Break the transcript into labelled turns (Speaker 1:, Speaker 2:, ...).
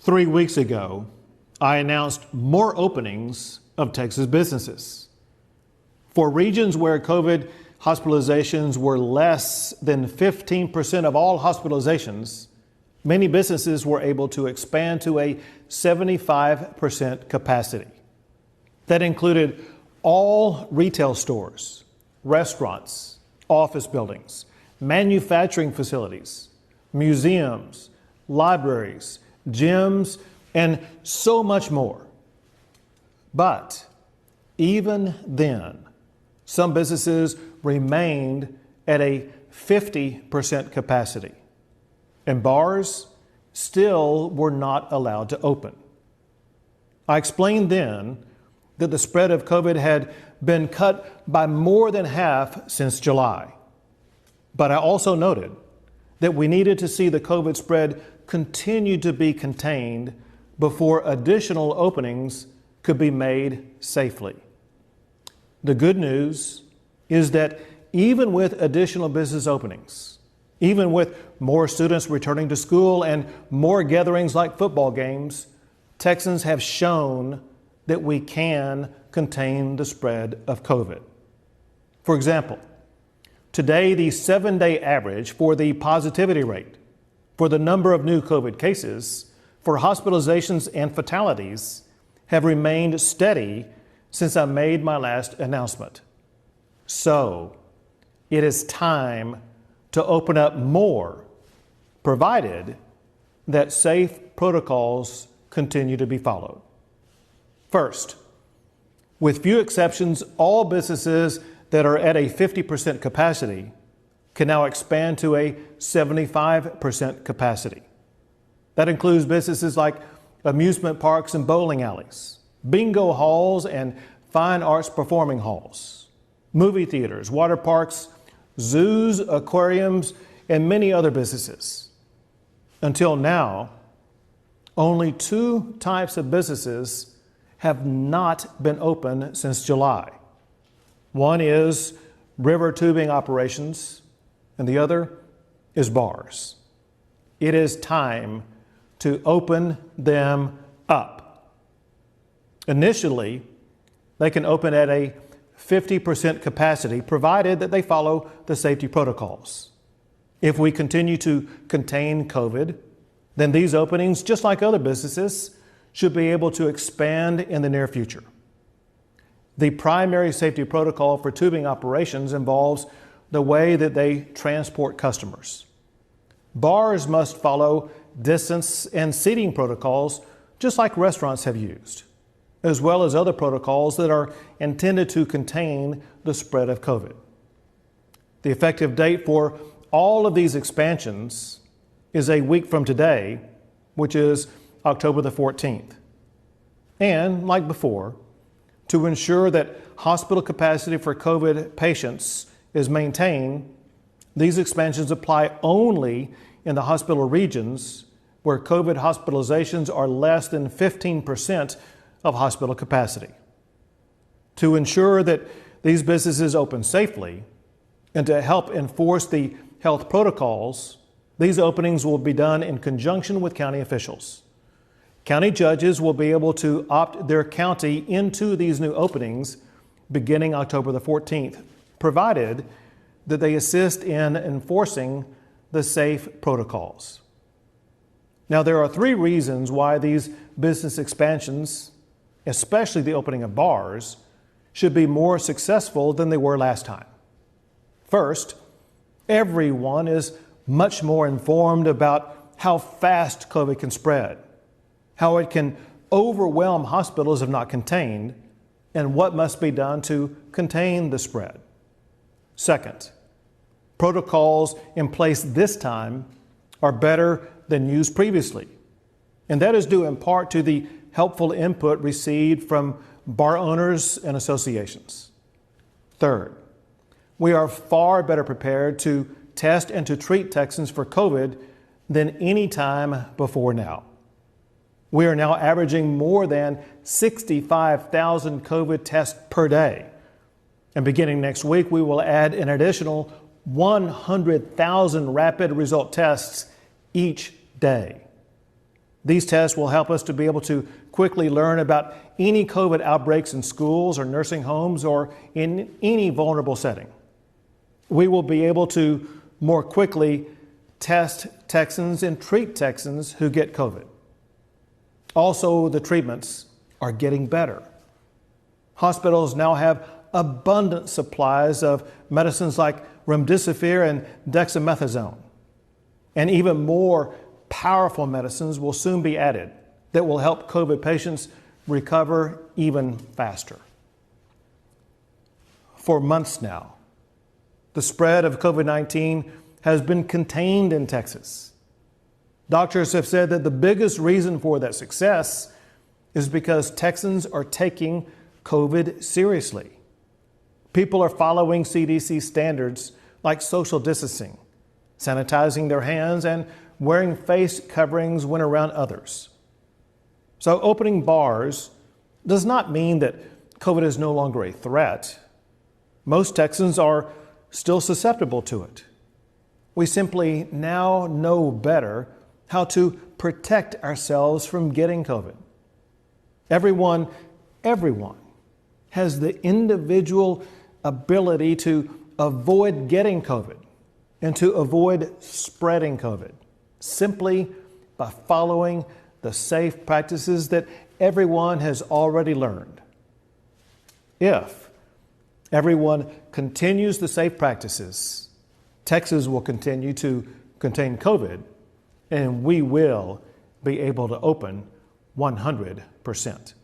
Speaker 1: 3 weeks ago, I announced more openings of Texas businesses. For regions where COVID hospitalizations were less than 15% of all hospitalizations, many businesses were able to expand to a 75% capacity. That included all retail stores, restaurants, office buildings, manufacturing facilities, museums, libraries, gyms, and so much more. But even then, some businesses remained at a 50% capacity, and bars still were not allowed to open. I explained then that the spread of COVID had been cut by more than half since July. But I also noted that we needed to see the COVID spread continue to be contained before additional openings could be made safely. The good news is that even with additional business openings, even with more students returning to school and more gatherings like football games, Texans have shown that we can contain the spread of COVID. For example, today the 7-day average for the positivity rate, for the number of new COVID cases, for hospitalizations and fatalities have remained steady since I made my last announcement. So, it is time to open up more, provided that safe protocols continue to be followed. First, with few exceptions, all businesses that are at a 50% capacity can now expand to a 75% capacity. That includes businesses like amusement parks and bowling alleys, bingo halls and fine arts performing halls, movie theaters, water parks, zoos, aquariums, and many other businesses. Until now, only 2 types of businesses have not been open since July. One is river tubing operations, and the other is bars. It is time to open them up. Initially, they can open at a 50% capacity, provided that they follow the safety protocols. If we continue to contain COVID, then these openings, just like other businesses, should be able to expand in the near future. The primary safety protocol for tubing operations involves the way that they transport customers. Bars must follow distance and seating protocols, just like restaurants have used, as well as other protocols that are intended to contain the spread of COVID. The effective date for all of these expansions is a week from today, which is October the 14th. And, like before, to ensure that hospital capacity for COVID patients is maintained, these expansions apply only in the hospital regions where COVID hospitalizations are less than 15% of hospital capacity. To ensure that these businesses open safely and to help enforce the health protocols, these openings will be done in conjunction with county officials. County judges will be able to opt their county into these new openings beginning October the 14th, provided that they assist in enforcing the safe protocols. Now, there are 3 reasons why these business expansions, especially the opening of bars, should be more successful than they were last time. First, everyone is much more informed about how fast COVID can spread, how it can overwhelm hospitals if not contained, and what must be done to contain the spread. Second, protocols in place this time are better than used previously, and that is due in part to the helpful input received from bar owners and associations. Third, we are far better prepared to test and to treat Texans for COVID than any time before now. We are now averaging more than 65,000 COVID tests per day. And beginning next week, we will add an additional 100,000 rapid result tests each day. These tests will help us to be able to quickly learn about any COVID outbreaks in schools or nursing homes or in any vulnerable setting. We will be able to more quickly test Texans and treat Texans who get COVID. Also, the treatments are getting better. Hospitals now have abundant supplies of medicines like remdesivir and dexamethasone. And even more powerful medicines will soon be added that will help COVID patients recover even faster. For months now, the spread of COVID-19 has been contained in Texas. Doctors have said that the biggest reason for that success is because Texans are taking COVID seriously. People are following CDC standards like social distancing, sanitizing their hands, and wearing face coverings when around others. So opening bars does not mean that COVID is no longer a threat. Most Texans are still susceptible to it. We simply now know better how to protect ourselves from getting COVID. Everyone has the individual ability to avoid getting COVID and to avoid spreading COVID simply by following the safe practices that everyone has already learned. If everyone continues the safe practices, Texas will continue to contain COVID, and we will be able to open 100%.